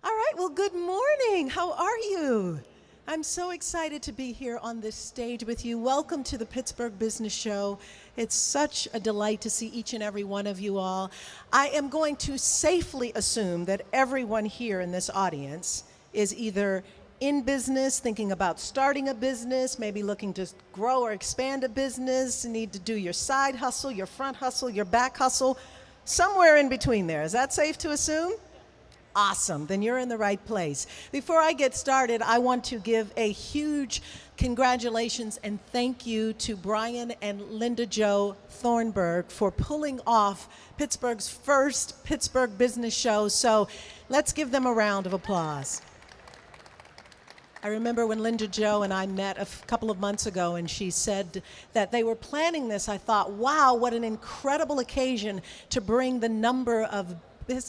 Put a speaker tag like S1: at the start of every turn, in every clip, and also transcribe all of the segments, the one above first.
S1: All right, well, good morning. How are you? I'm so excited to be here on this stage with you. Welcome to the Pittsburgh Business Show. It's such a delight to see each and every one of you all. I am going to safely assume that everyone here in this audience is either in business, thinking about starting a business, maybe looking to grow or expand a business, need to do your side hustle, your front hustle, your back hustle, somewhere in between there. Is that safe to assume? Awesome, then you're in the right place. Before I get started, I want to give a huge congratulations and thank you to Brian and Linda Jo Thornburg for pulling off Pittsburgh's first Pittsburgh Business Show. So let's give them a round of applause. I remember when Linda Jo and I met a couple of months ago and she said that they were planning this. I thought, wow, what an incredible occasion to bring the number of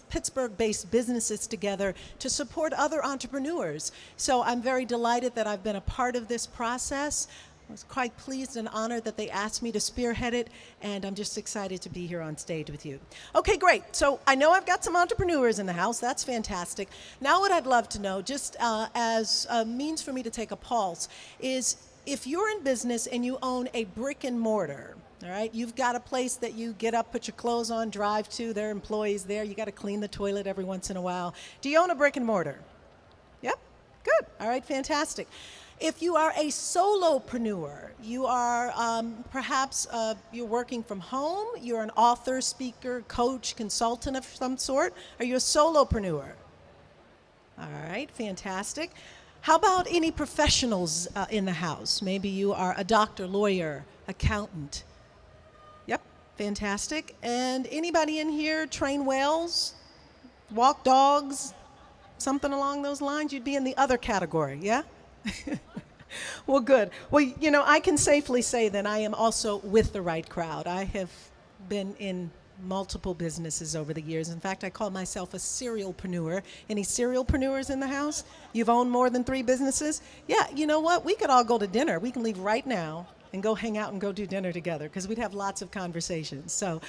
S1: Pittsburgh-based businesses together to support other entrepreneurs. So I'm very delighted that I've been a part of this process. I was quite pleased and honored that they asked me to spearhead it, and I'm just excited to be here on stage with you. Okay, great. So I know I've got some entrepreneurs in the house. That's fantastic. Now what I'd love to know, just as a means for me to take a pulse, is if you're in business and you own a brick and mortar, all right, you've got a place that you get up, put your clothes on, drive to, there are employees there, you got to clean the toilet every once in a while. Do you own a brick and mortar? Yep, good, all right, fantastic. If you are a solopreneur, you are perhaps you're working from home, you're an author, speaker, coach, consultant of some sort, are you a solopreneur? All right, fantastic. How about any professionals in the house? Maybe you are a doctor, lawyer, accountant. Yep, fantastic. And anybody in here train whales, walk dogs, something along those lines? You'd be in the other category, yeah? Well, good. Well, you know, I can safely say that I am also with the right crowd. I have been in multiple businesses over the years. In fact, I call myself a serialpreneur. Any serialpreneurs in the house? You've owned more than 3 businesses? Yeah, you know what? We could all go to dinner. We can leave right now and go hang out and go do dinner together because we'd have lots of conversations. So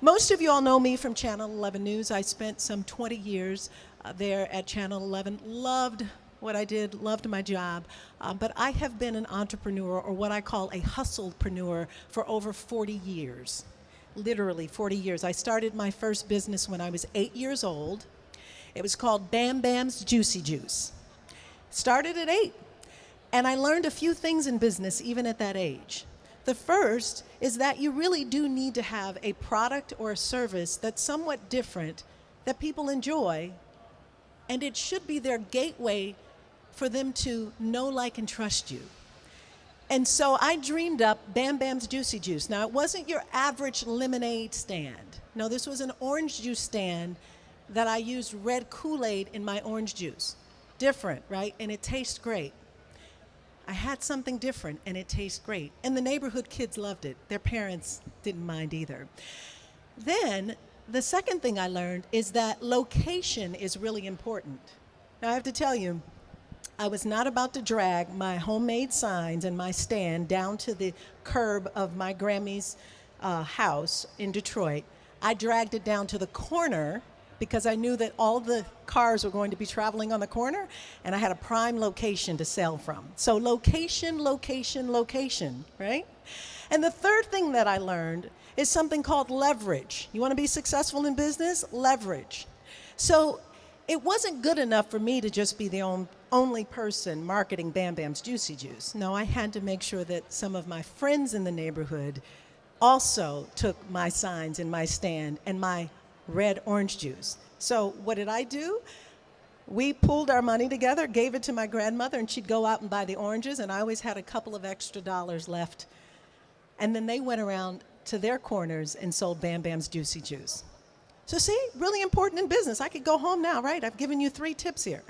S1: most of you all know me from Channel 11 News. I spent some 20 years there at Channel 11. Loved what I did, loved my job, but I have been an entrepreneur, or what I call a hustlepreneur, for over 40 years. Literally 40 years. I started my first business when I was 8 years old. It was called Bam Bam's Juicy Juice. Started at 8. And I learned a few things in business even at that age. The first is that you really do need to have a product or a service that's somewhat different, that people enjoy, and it should be their gateway for them to know, like, and trust you. And so I dreamed up Bam Bam's Juicy Juice. Now, it wasn't your average lemonade stand. No, this was an orange juice stand that I used red Kool-Aid in my orange juice. Different, right? And it tastes great. I had something different, and it tastes great. And the neighborhood kids loved it. Their parents didn't mind either. Then, the second thing I learned is that location is really important. Now, I have to tell you, I was not about to drag my homemade signs and my stand down to the curb of my Grammy's house in Detroit. I dragged it down to the corner because I knew that all the cars were going to be traveling on the corner, and I had a prime location to sell from. So location, location, location, right? And the third thing that I learned is something called leverage. You want to be successful in business? Leverage. So it wasn't good enough for me to just be the only person marketing Bam Bam's Juicy Juice. No, I had to make sure that some of my friends in the neighborhood also took my signs and my stand and my red orange juice. So what did I do? We pooled our money together, gave it to my grandmother, and she'd go out and buy the oranges, and I always had a couple of extra dollars left. And then they went around to their corners and sold Bam Bam's Juicy Juice. So see, really important in business. I could go home now, right? I've given you 3 tips here.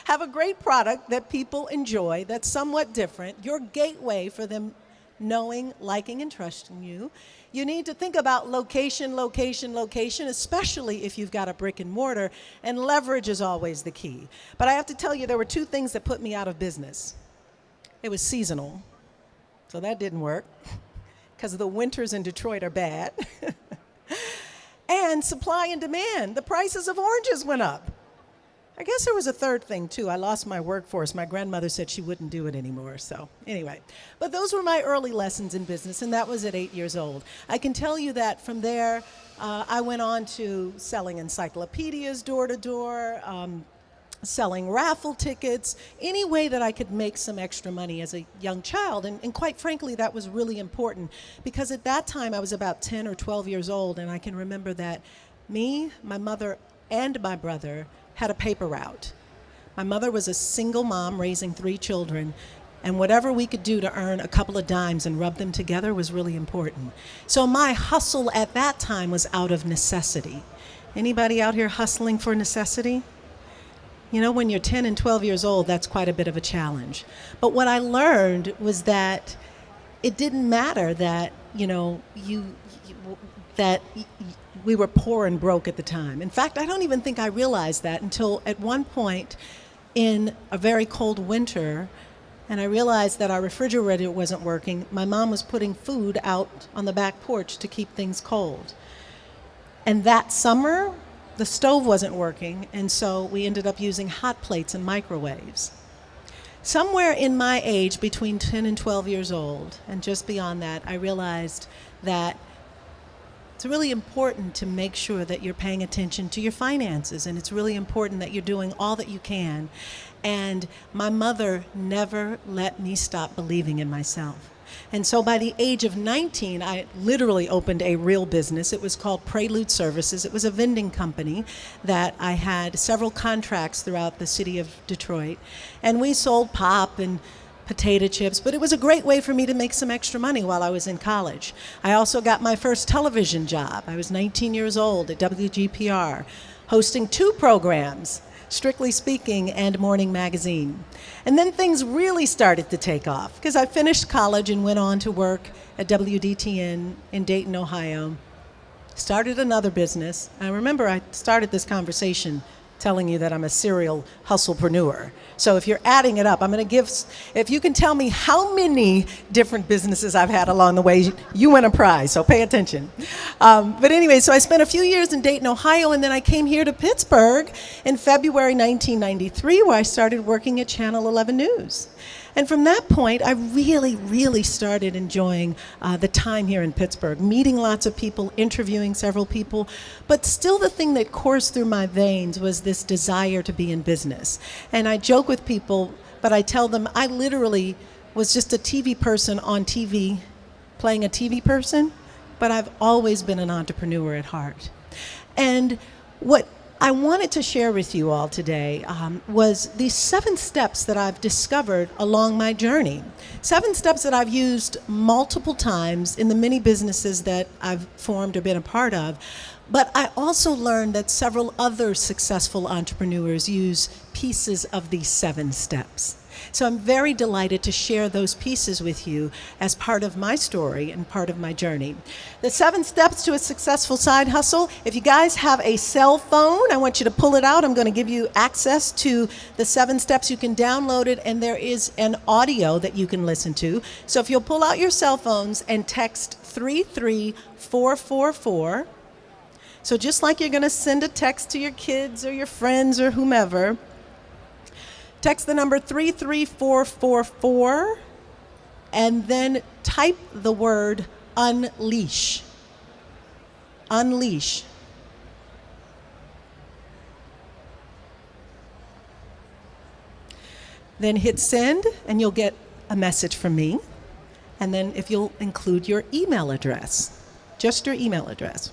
S1: Have a great product that people enjoy, that's somewhat different, your gateway for them knowing, liking, and trusting you. You need to think about location, location, location, especially if you've got a brick and mortar, and leverage is always the key. But I have to tell you, there were 2 things that put me out of business. It was seasonal, so that didn't work, because the winters in Detroit are bad. And supply and demand. The prices of oranges went up. I guess there was a third thing too. I lost my workforce. My grandmother said she wouldn't do it anymore. So anyway, but those were my early lessons in business, and that was at 8 years old. I can tell you that from there, I went on to selling encyclopedias door to door, selling raffle tickets, any way that I could make some extra money as a young child. And quite frankly, that was really important because at that time I was about 10 or 12 years old, and I can remember that me, my mother, and my brother had a paper route. My mother was a single mom raising 3 children, and whatever we could do to earn a couple of dimes and rub them together was really important. So my hustle at that time was out of necessity. Anybody out here hustling for necessity? You know, when you're 10 and 12 years old, that's quite a bit of a challenge. But what I learned was that it didn't matter that, you know, we were poor and broke at the time. In fact, I don't even think I realized that until at one point in a very cold winter, and I realized that our refrigerator wasn't working. My mom was putting food out on the back porch to keep things cold. And that summer, the stove wasn't working, and so we ended up using hot plates and microwaves. Somewhere in my age, between 10 and 12 years old, and just beyond that, I realized that it's really important to make sure that you're paying attention to your finances, and it's really important that you're doing all that you can. And my mother never let me stop believing in myself. And so by the age of 19, I literally opened a real business. It was called Prelude Services. It was a vending company that I had several contracts throughout the city of Detroit. And we sold pop and potato chips, but it was a great way for me to make some extra money while I was in college. I also got my first television job. I was 19 years old at WGPR, hosting 2 programs, Strictly Speaking and Morning Magazine. And then things really started to take off because I finished college and went on to work at WDTN in Dayton, Ohio. Started another business. I remember I started this conversation telling you that I'm a serial hustlepreneur. So if you're adding it up, I'm going to give, if you can tell me how many different businesses I've had along the way, you win a prize, so pay attention. But anyway, so I spent a few years in Dayton, Ohio, and then I came here to Pittsburgh in February 1993, where I started working at Channel 11 News. And from that point, I really started enjoying the time here in Pittsburgh, meeting lots of people, interviewing several people. But still the thing that coursed through my veins was this desire to be in business. And I joke with people, but I tell them I literally was just a TV person on TV, playing a TV person, but I've always been an entrepreneur at heart. And what I wanted to share with you all today was these 7 steps that I've discovered along my journey. 7 steps that I've used multiple times in the many businesses that I've formed or been a part of. But I also learned that several other successful entrepreneurs use pieces of these 7 steps. So I'm very delighted to share those pieces with you as part of my story and part of my journey. The 7 steps to a successful side hustle. If you guys have a cell phone, I want you to pull it out. I'm going to give you access to the 7 steps. You can download it, and there is an audio that you can listen to. So if you'll pull out your cell phones and text 33444. So just like you're going to send a text to your kids or your friends or whomever, text the number 33444 and then type the word unleash. Unleash. Then hit send and you'll get a message from me. And then if you'll include your email address, just your email address.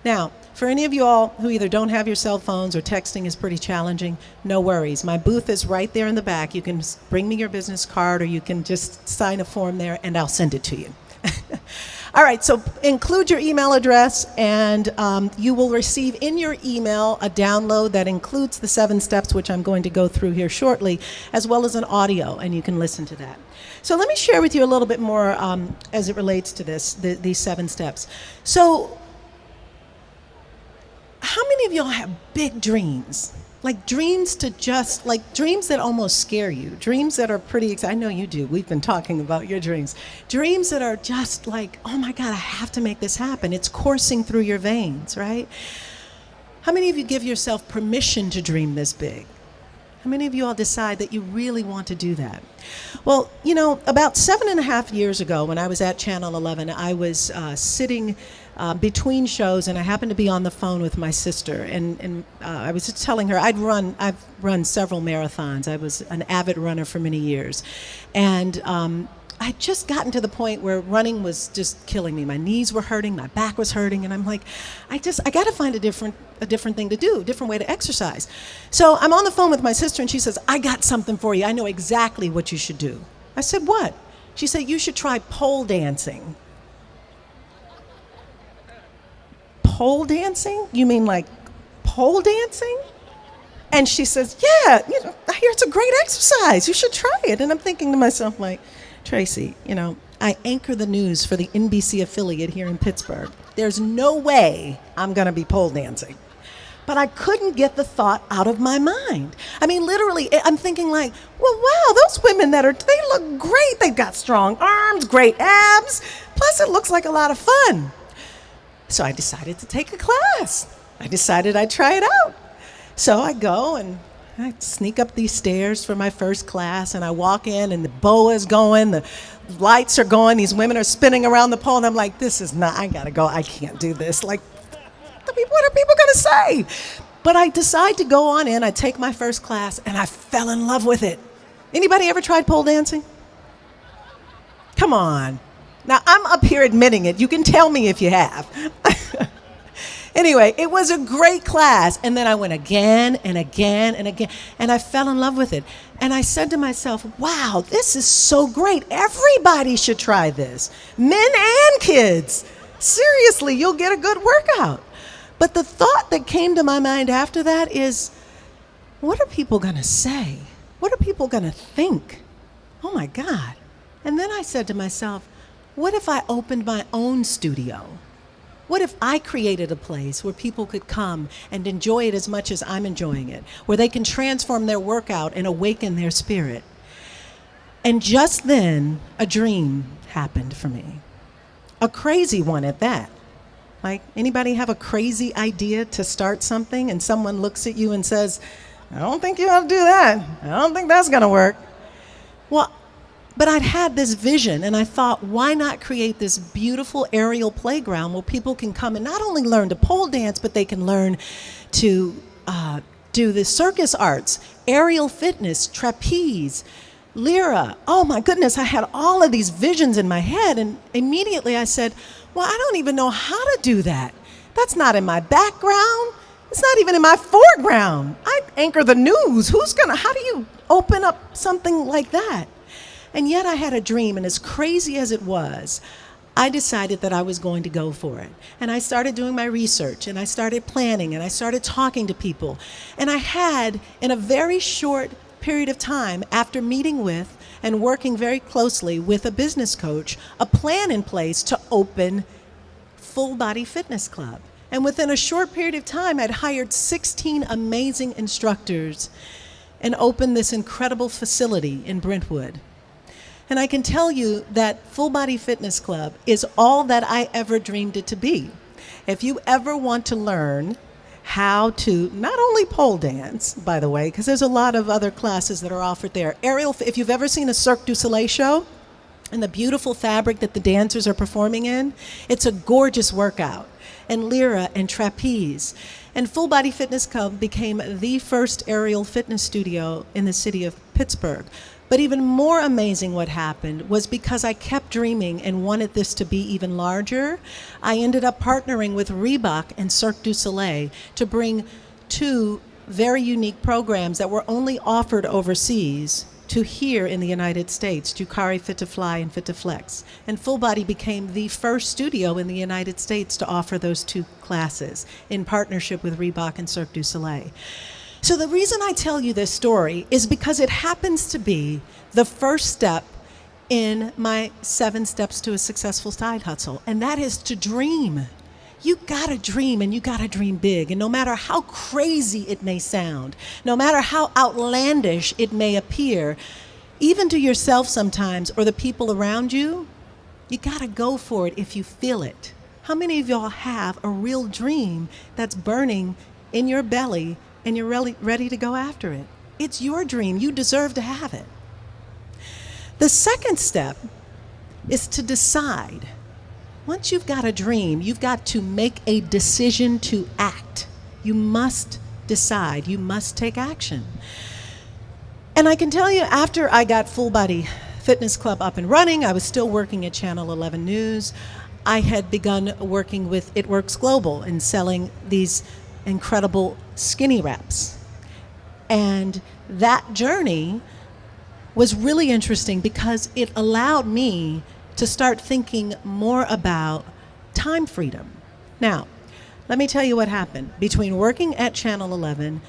S1: Now, for any of you all who either don't have your cell phones or texting is pretty challenging, no worries. My booth is right there in the back. You can bring me your business card or you can just sign a form there and I'll send it to you. All right, so include your email address and you will receive in your email a download that includes the 7 steps, which I'm going to go through here shortly, as well as an audio, and you can listen to that. So let me share with you a little bit more as it relates to these 7 steps. So, how many of y'all have big dreams? Like dreams that almost scare you, dreams that are pretty exciting. I know you do. We've been talking about your dreams. Dreams that are just like, oh my God, I have to make this happen. It's coursing through your veins, right? How many of you give yourself permission to dream this big? How many of you all decide that you really want to do that? Well, you know, about 7.5 years ago when I was at Channel 11, I was sitting between shows, and I happened to be on the phone with my sister, and I was just telling her I've run several marathons. I was an avid runner for many years, and I'd just gotten to the point where running was just killing me. My knees were hurting, my back was hurting, and I'm like, I got to find a different thing to do, a different way to exercise. So I'm on the phone with my sister, and she says, I got something for you. I know exactly what you should do. I said, what? She said, you should try pole dancing. Pole dancing? You mean like pole dancing? And she says, yeah, you know, I hear it's a great exercise. You should try it. And I'm thinking to myself, like, Tracy, you know, I anchor the news for the NBC affiliate here in Pittsburgh. There's no way I'm going to be pole dancing. But I couldn't get the thought out of my mind. I mean, literally, I'm thinking like, well, wow, those women they look great. They've got strong arms, great abs. Plus, it looks like a lot of fun. So I decided to take a class. I decided I'd try it out. So I go and I sneak up these stairs for my first class, and I walk in, and the boa's going, the lights are going, these women are spinning around the pole, and I'm like, I gotta go, I can't do this. Like, what are people gonna say? But I decide to go on in, I take my first class, and I fell in love with it. Anybody ever tried pole dancing? Come on. Now, I'm up here admitting it. You can tell me if you have. Anyway, it was a great class. And then I went again and again and again, and I fell in love with it. And I said to myself, wow, this is so great. Everybody should try this. Men and kids. Seriously, you'll get a good workout. But the thought that came to my mind after that is, what are people going to say? What are people going to think? Oh my God. And then I said to myself, what if I opened my own studio? What if I created a place where people could come and enjoy it as much as I'm enjoying it, where they can transform their workout and awaken their spirit? And just then, a dream happened for me. A crazy one at that. Like, anybody have a crazy idea to start something and someone looks at you and says, I don't think you ought to do that. I don't think that's gonna work. Well, but I'd had this vision, and I thought, why not create this beautiful aerial playground where people can come and not only learn to pole dance, but they can learn to do the circus arts, aerial fitness, trapeze, lyra. Oh my goodness, I had all of these visions in my head, and immediately I said, well, I don't even know how to do that. That's not in my background. It's not even in my foreground. I anchor the news. How do you open up something like that? And yet I had a dream, and as crazy as it was, I decided that I was going to go for it. And I started doing my research, and I started planning, and I started talking to people. And I had, in a very short period of time, after meeting with and working very closely with a business coach, a plan in place to open Full Body Fitness Club. And within a short period of time, I'd hired 16 amazing instructors and opened this incredible facility in Brentwood. And I can tell you that Full Body Fitness Club is all that I ever dreamed it to be. If you ever want to learn how to not only pole dance, by the way, because there's a lot of other classes that are offered there. If you've ever seen a Cirque du Soleil show and the beautiful fabric that the dancers are performing in, it's a gorgeous workout. And lyra and trapeze. And Full Body Fitness Club became the first aerial fitness studio in the city of Pittsburgh. But even more amazing what happened was because I kept dreaming and wanted this to be even larger, I ended up partnering with Reebok and Cirque du Soleil to bring two very unique programs that were only offered overseas to here in the United States, Jukari Fit to Fly and Fit to Flex. And Full Body became the first studio in the United States to offer those two classes in partnership with Reebok and Cirque du Soleil. So the reason I tell you this story is because it happens to be the first step in my 7 steps to a successful side hustle, and that is to dream. You gotta dream, and you gotta dream big. And no matter how crazy it may sound, no matter how outlandish it may appear, even to yourself sometimes or the people around you, you gotta go for it if you feel it. How many of y'all have a real dream that's burning in your belly and you're really ready to go after it. It's your dream. You deserve to have it. The second step is to decide. Once you've got a dream, you've got to make a decision to act. You must decide. You must take action. And I can tell you, after I got Full Body Fitness Club up and running, I was still working at Channel 11 News. I had begun working with It Works Global and selling these incredible skinny wraps. And that journey was really interesting because it allowed me to start thinking more about time freedom. Now, let me tell you what happened. Between working at Channel 11,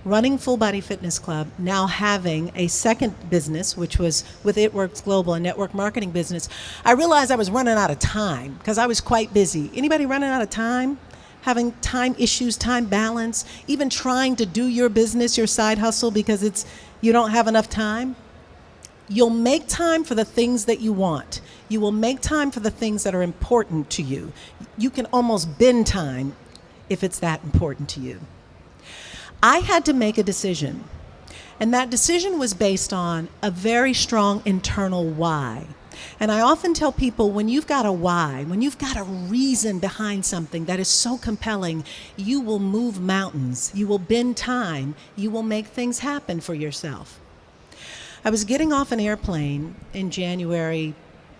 S1: running Full Body Fitness Club, now having a second business, which was with It Works Global, a network marketing business, I realized I was running out of time because I was quite busy. Anybody running out of time? Having time issues, time balance, even trying to do your business, your side hustle, because you don't have enough time? You'll make time for the things that you want. You will make time for the things that are important to you. You can almost bend time if it's that important to you. I had to make a decision, and that decision was based on a very strong internal why. And I often tell people, when you've got a why, when you've got a reason behind something that is so compelling, you will move mountains, you will bend time, you will make things happen for yourself. I was getting off an airplane in January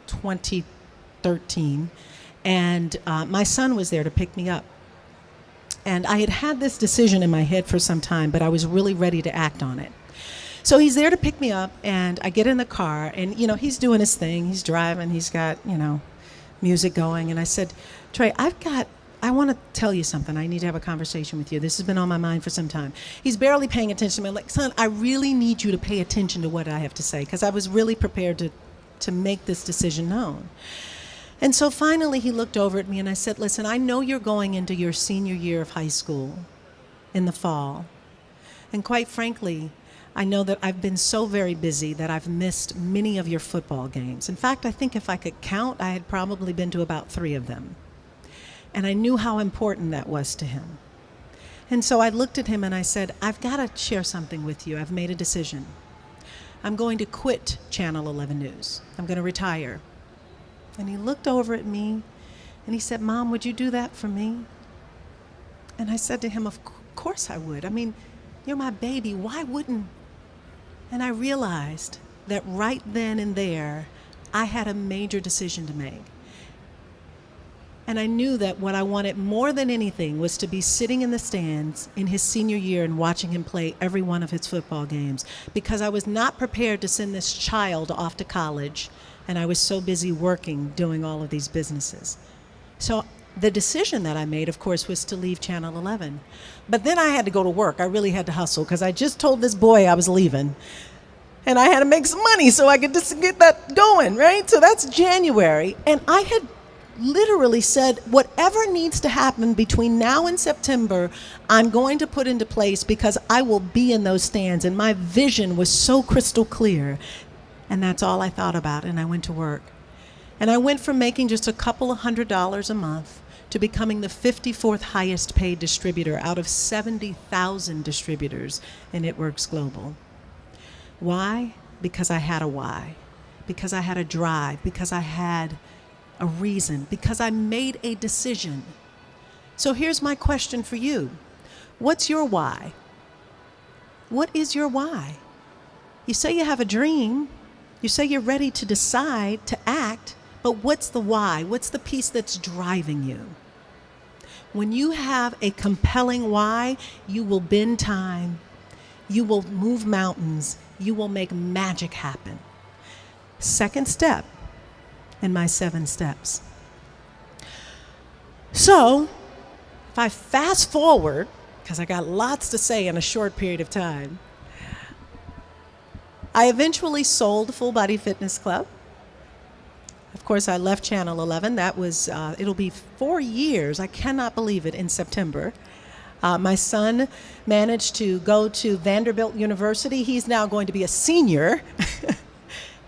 S1: 2013, and my son was there to pick me up. And I had had this decision in my head for some time, but I was really ready to act on it. So he's there to pick me up, and I get in the car, and, he's doing his thing. He's driving. He's got, music going. And I said, Trey, I want to tell you something. I need to have a conversation with you. This has been on my mind for some time. He's barely paying attention to me. I'm like, son, I really need you to pay attention to what I have to say, because I was really prepared to make this decision known. And so finally he looked over at me and I said, listen, I know you're going into your senior year of high school in the fall. And quite frankly, I know that I've been so very busy that I've missed many of your football games. In fact, I think if I could count, I had probably been to about 3 of them. And I knew how important that was to him. And so I looked at him and I said, I've got to share something with you. I've made a decision. I'm going to quit Channel 11 News. I'm going to retire. And he looked over at me and he said, Mom, would you do that for me? And I said to him, of course I would. I mean, you're my baby. Why wouldn't? And I realized that right then and there, I had a major decision to make. And I knew that what I wanted more than anything was to be sitting in the stands in his senior year and watching him play every one of his football games, because I was not prepared to send this child off to college, and I was so busy working, doing all of these businesses. So the decision that I made, of course, was to leave Channel 11. But then I had to go to work. I really had to hustle, because I just told this boy I was leaving. And I had to make some money so I could just get that going, right? So that's January. And I had literally said, whatever needs to happen between now and September, I'm going to put into place, because I will be in those stands. And my vision was so crystal clear. And that's all I thought about. And I went to work. And I went from making just a couple of $100s a month to becoming the 54th highest paid distributor out of 70,000 distributors in It Works Global. Why? Because I had a why. Because I had a drive. Because I had a reason. Because I made a decision. So here's my question for you. What's your why? What is your why? You say you have a dream. You say you're ready to decide, to act, but what's the why? What's the piece that's driving you? When you have a compelling why, you will bend time, you will move mountains, you will make magic happen. Second step in my 7 steps. So, if I fast forward, because I got lots to say in a short period of time, I eventually sold Full Body Fitness Club. Of course, I left Channel 11. That was, it'll be 4 years. I cannot believe it, in September. My son managed to go to Vanderbilt University. He's now going to be a senior.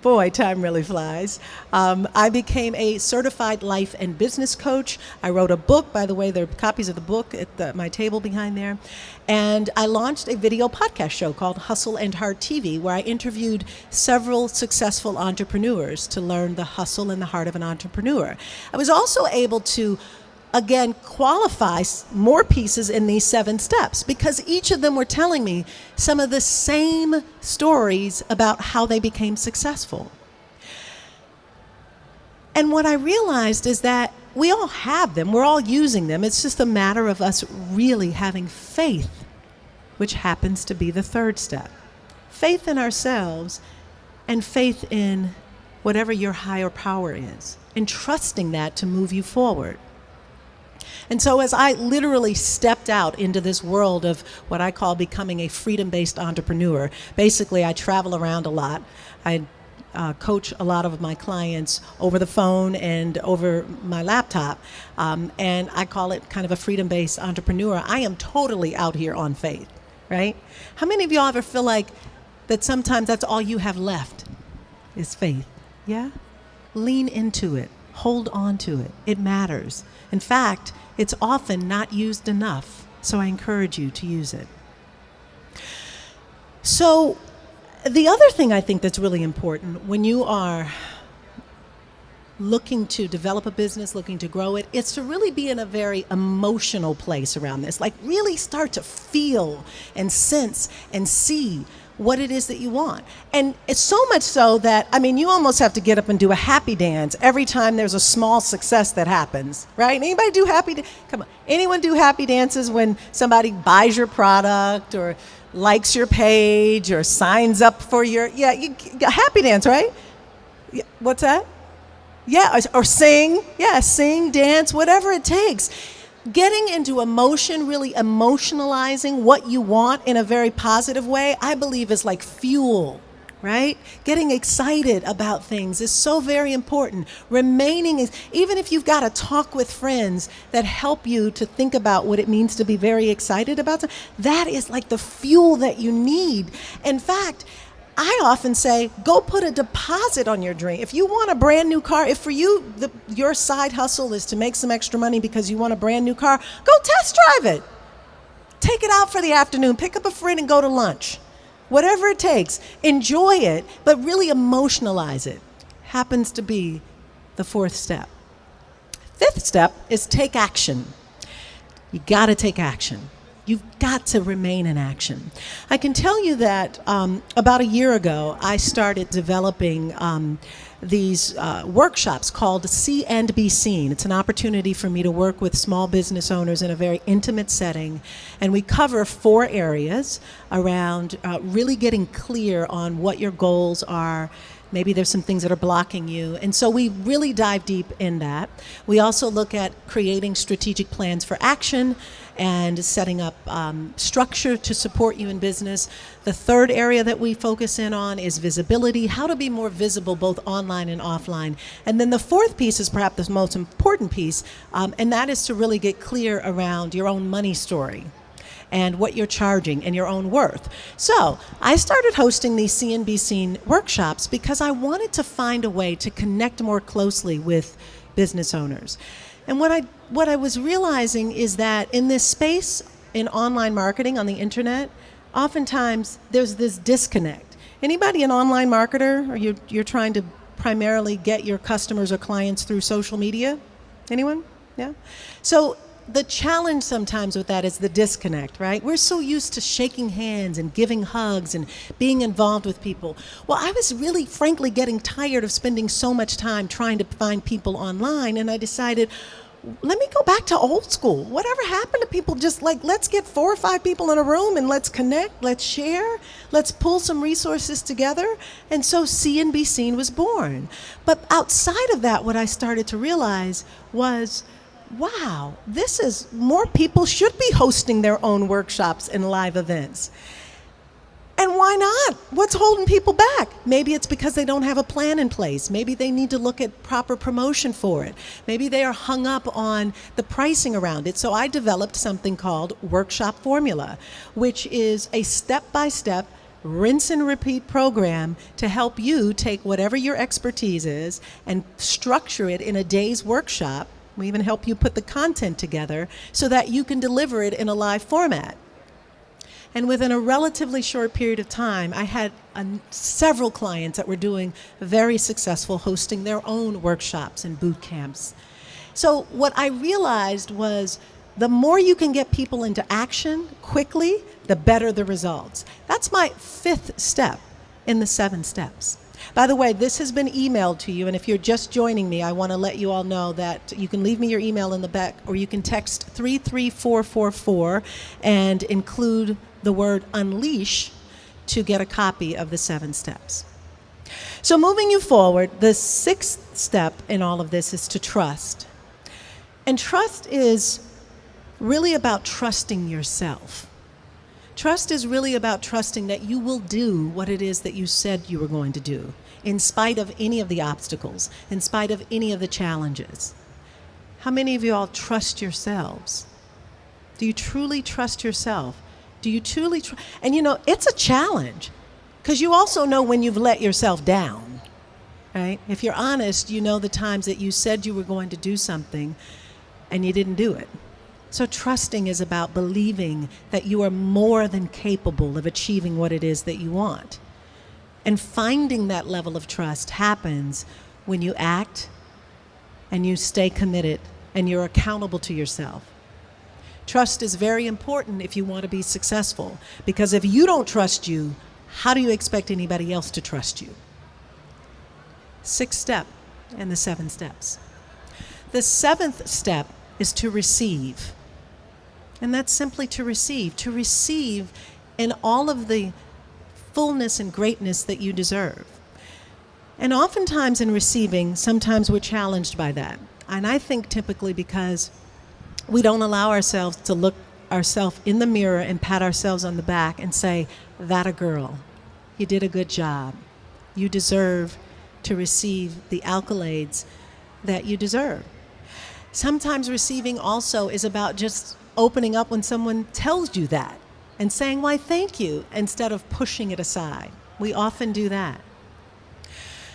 S1: Boy, time really flies. I became a certified life and business coach. I wrote a book. By the way, there are copies of the book at my table behind there. And I launched a video podcast show called Hustle and Heart TV, where I interviewed several successful entrepreneurs to learn the hustle and the heart of an entrepreneur. I was also able to again, qualify more pieces in these 7 steps because each of them were telling me some of the same stories about how they became successful. And what I realized is that we all have them, we're all using them. It's just a matter of us really having faith, which happens to be the 3rd step. Faith in ourselves and faith in whatever your higher power is, and trusting that to move you forward. And so as I literally stepped out into this world of what I call becoming a freedom-based entrepreneur, basically I travel around a lot. I coach a lot of my clients over the phone and over my laptop, and I call it kind of a freedom-based entrepreneur. I am totally out here on faith, right? How many of y'all ever feel like that sometimes that's all you have left is faith? Yeah? Lean into it. Hold on to it. It matters. In fact, it's often not used enough, so I encourage you to use it. So the other thing I think that's really important when you are looking to develop a business, looking to grow it, it's to really be in a very emotional place around this. Like really start to feel and sense and see what it is that you want. And it's so much so that, I mean, you almost have to get up and do a happy dance every time there's a small success that happens, right? Anybody do come on, anyone do happy dances when somebody buys your product or likes your page or signs up for your, happy dance, right? Yeah, what's that? Yeah, or sing, sing, dance, whatever it takes. Getting into emotion, really emotionalizing what you want in a very positive way, I believe is like fuel, right? Getting excited about things is so very important. Even if you've got to talk with friends that help you to think about what it means to be very excited about something, that is like the fuel that you need. In fact, I often say, go put a deposit on your dream. If you want a brand new car, if for you, your side hustle is to make some extra money because you want a brand new car, go test drive it. Take it out for the afternoon, pick up a friend and go to lunch. Whatever it takes, enjoy it, but really emotionalize it. Happens to be the 4th step. 5th step is take action. You gotta take action. You've got to remain in action. I can tell you that about a year ago, I started developing these workshops called See and Be Seen. It's an opportunity for me to work with small business owners in a very intimate setting. And we cover 4 areas around really getting clear on what your goals are. Maybe there's some things that are blocking you. And so we really dive deep in that. We also look at creating strategic plans for action and setting up structure to support you in business. The 3rd area that we focus in on is visibility, how to be more visible both online and offline. And then the 4th piece is perhaps the most important piece, and that is to really get clear around your own money story and what you're charging and your own worth. So I started hosting these See and Be Seen workshops because I wanted to find a way to connect more closely with business owners. And what I was realizing is that in this space in online marketing on the internet, oftentimes there's this disconnect. Anybody an online marketer, or you're trying to primarily get your customers or clients through social media? Anyone? Yeah? So the challenge sometimes with that is the disconnect, right? We're so used to shaking hands and giving hugs and being involved with people. Well, I was really, frankly, getting tired of spending so much time trying to find people online, and I decided, let me go back to old school. Whatever happened to people just like, let's get 4 or 5 people in a room and let's connect, let's share, let's pull some resources together. And so See and Be Seen was born. But outside of that, what I started to realize was, wow, this is, more people should be hosting their own workshops and live events. And why not? What's holding people back? Maybe it's because they don't have a plan in place. Maybe they need to look at proper promotion for it. Maybe they are hung up on the pricing around it. So I developed something called Workshop Formula, which is a step-by-step rinse and repeat program to help you take whatever your expertise is and structure it in a day's workshop. We even help you put the content together so that you can deliver it in a live format. And within a relatively short period of time, I had several clients that were doing very successful, hosting their own workshops and boot camps. So what I realized was the more you can get people into action quickly, the better the results. That's my 5th step in the 7 steps. By the way, this has been emailed to you, and if you're just joining me, I want to let you all know that you can leave me your email in the back, or you can text 33444 and include the word unleash to get a copy of the 7 steps. So moving you forward, the 6th step in all of this is to trust. And trust is really about trusting yourself. Trust is really about trusting that you will do what it is that you said you were going to do, in spite of any of the obstacles, in spite of any of the challenges. How many of you all trust yourselves? Do you truly trust yourself? Do you truly trust? And you know, it's a challenge, because you also know when you've let yourself down, right? If you're honest, you know the times that you said you were going to do something and you didn't do it. So trusting is about believing that you are more than capable of achieving what it is that you want. And finding that level of trust happens when you act and you stay committed and you're accountable to yourself. Trust is very important if you want to be successful, because if you don't trust you, how do you expect anybody else to trust you? 6th step in the 7 steps. The 7th step is to receive. And that's simply to receive in all of the fullness and greatness that you deserve. And oftentimes in receiving, sometimes we're challenged by that. And I think typically because we don't allow ourselves to look ourselves in the mirror and pat ourselves on the back and say, "That a girl, you did a good job. You deserve to receive the accolades that you deserve." Sometimes receiving also is about just opening up when someone tells you that and saying, "Why, thank you," instead of pushing it aside. We often do that.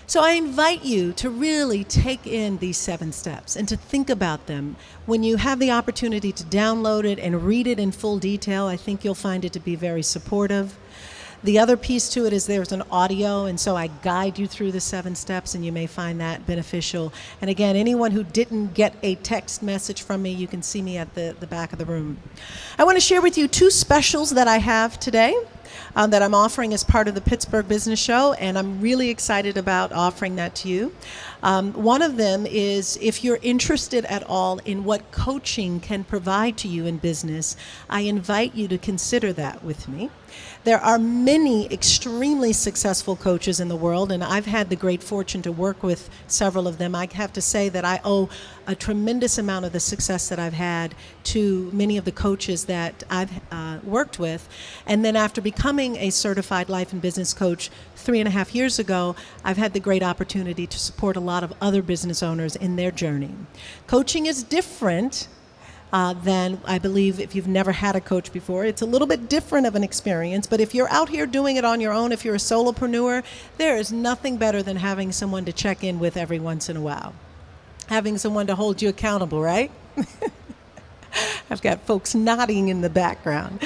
S1: So I invite you to really take in these 7 steps and to think about them. When you have the opportunity to download it and read it in full detail, I think you'll find it to be very supportive. The other piece to it is there's an audio, and so I guide you through the 7 steps, and you may find that beneficial. And again, anyone who didn't get a text message from me, you can see me at the back of the room. I want to share with you 2 specials that I have today that I'm offering as part of the Pittsburgh Business Show, and I'm really excited about offering that to you. One of them is, if you're interested at all in what coaching can provide to you in business, I invite you to consider that with me. There are many extremely successful coaches in the world, and I've had the great fortune to work with several of them. I have to say that I owe a tremendous amount of the success that I've had to many of the coaches that I've worked with. And then after becoming a certified life and business coach 3.5 years ago, I've had the great opportunity to support a lot of other business owners in their journey. Coaching is different than, I believe, if you've never had a coach before. It's a little bit different of an experience, but if you're out here doing it on your own, if you're a solopreneur, there is nothing better than having someone to check in with every once in a while. Having someone to hold you accountable, right? I've got folks nodding in the background.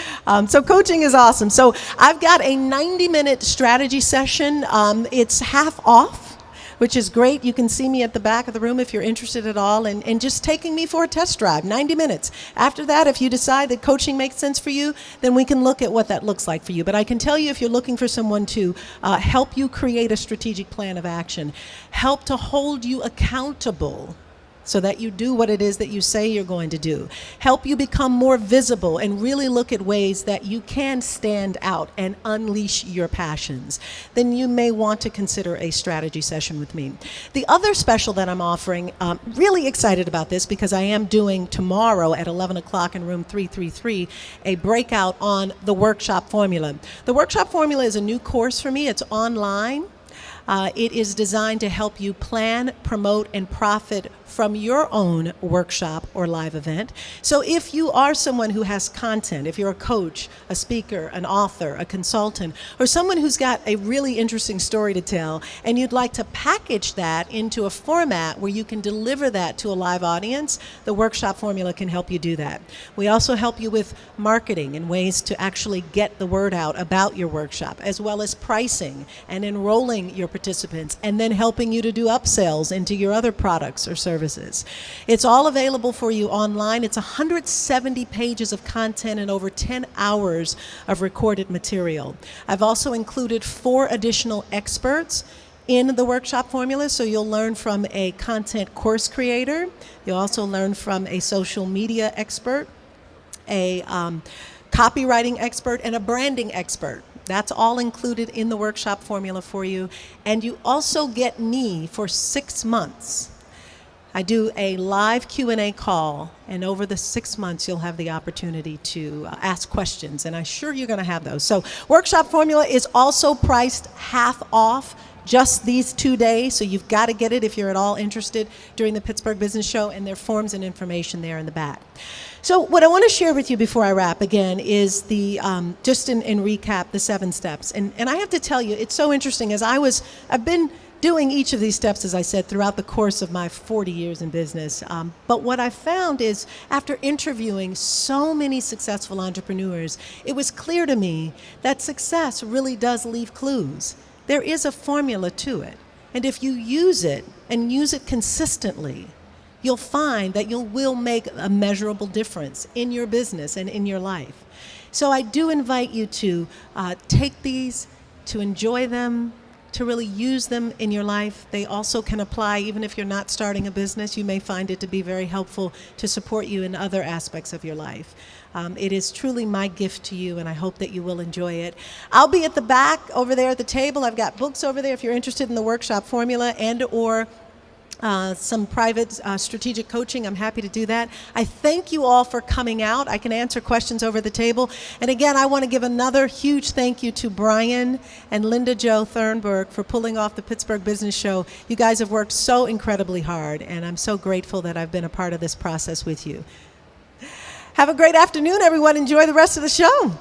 S1: So coaching is awesome. So I've got a 90-minute strategy session. It's half off, which is great. You can see me at the back of the room if you're interested at all, and just taking me for a test drive, 90 minutes. After that, if you decide that coaching makes sense for you, then we can look at what that looks like for you. But I can tell you, if you're looking for someone to help you create a strategic plan of action, help to hold you accountable so that you do what it is that you say you're going to do, help you become more visible and really look at ways that you can stand out and unleash your passions, then you may want to consider a strategy session with me. The other special that I'm offering, really excited about this because I am doing tomorrow at 11 o'clock in room 333 a breakout on the workshop formula. The workshop formula is a new course for me. It's online. It is designed to help you plan, promote, and profit from your own workshop or live event. So if you are someone who has content, if you're a coach, a speaker, an author, a consultant, or someone who's got a really interesting story to tell, and you'd like to package that into a format where you can deliver that to a live audience, the workshop formula can help you do that. We also help you with marketing and ways to actually get the word out about your workshop, as well as pricing and enrolling your participants, and then helping you to do upsells into your other products or services. It's all available for you online. It's 170 pages of content and over 10 hours of recorded material. I've also included 4 additional experts in the workshop formula, so you'll learn from a content course creator. You'll also learn from a social media expert, a copywriting expert, and a branding expert. That's all included in the workshop formula for you. And you also get me for 6 months. I do a live Q&A call, and over the 6 months you'll have the opportunity to ask questions, and I'm sure you're going to have those. So workshop formula is also priced half off just these 2 days, so you've got to get it if you're at all interested during the Pittsburgh Business Show, and there are forms and information there in the back. So what I want to share with you before I wrap again is the just in recap, the 7 steps. And I have to tell you, it's so interesting. I've been doing each of these steps, as I said, throughout the course of my 40 years in business. But what I found is, after interviewing so many successful entrepreneurs, it was clear to me that success really does leave clues. There is a formula to it. And if you use it, and use it consistently, you'll find that you will make a measurable difference in your business and in your life. So I do invite you to take these, to enjoy them, to really use them in your life. They also can apply even if you're not starting a business. You may find it to be very helpful to support you in other aspects of your life. It is truly my gift to you, and I hope that you will enjoy it. I'll be at the back over there at the table. I've got books over there if you're interested in the workshop formula and or some private strategic coaching. I'm happy to do that. I thank you all for coming out. I can answer questions over the table. And again, I want to give another huge thank you to Brian and Linda Jo Thurnberg for pulling off the Pittsburgh Business Show. You guys have worked so incredibly hard, and I'm so grateful that I've been a part of this process with you. Have a great afternoon, everyone. Enjoy the rest of the show.